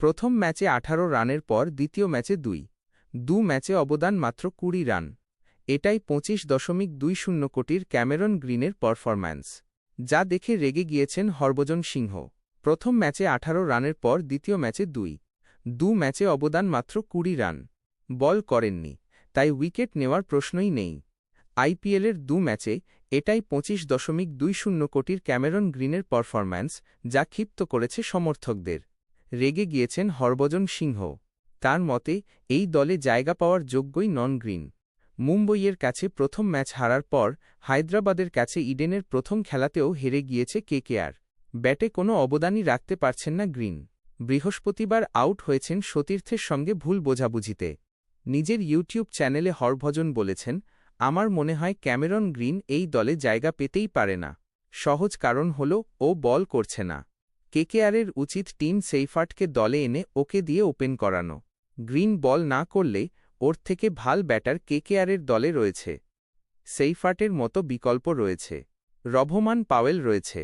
প্রথম ম্যাচে 18 রানের পর দ্বিতীয় ম্যাচে 2 ম্যাচে অবদান মাত্র 20 রান। এটাই 25.20 কোটির ক্যামেরন গ্রিনের পারফরম্যান্স, যা দেখে রেগে গিয়েছেন হরভজন সিংহ। প্রথম ম্যাচে 18 রানের পর দ্বিতীয় ম্যাচে 2 ম্যাচে অবদান মাত্র 20 রান। বল করেননি, তাই উইকেট নেওয়ার প্রশ্নই নেই। আইপিএলের 2 ম্যাচে এটাই 25.20 কোটির ক্যামেরন গ্রিনের পারফরম্যান্স, যা ক্ষিপ্ত করেছে সমর্থকদের। রেগে গিয়েছেন হরভজন সিংহ। তার মতে এই দলে জায়গা পাওয়ার যোগ্যই নন গ্রিন। মুম্বইয়ের কাছে প্রথম ম্যাচ হারার পর হায়দ্রাবাদের কাছে ইডেনের প্রথম খেলাতেও হেরে গিয়েছে কেকেআর। ব্যাটে কোনো অবদানই রাখতে পারছেন না গ্রিন। বৃহস্পতিবার আউট হয়েছেন সতীর্থের সঙ্গে ভুল বোঝাবুঝিতে। নিজের ইউটিউব চ্যানেলে হরভজন বলেছেন, আমার মনে হয় ক্যামেরন গ্রিন এই দলে জায়গা পেতেই পারে না। সহজ কারণ হল ও বল করছে না। কেকেআরের উচিত টিম সেইফার্টকে দলে এনে ওকে দিয়ে ওপেন করানো। গ্রিন বল না করলে ওর থেকে ভাল ব্যাটার কেকেআরের দলে রয়েছে। সেইফার্টের মতো বিকল্প রয়েছে। রভমান পাওয়েল রয়েছে।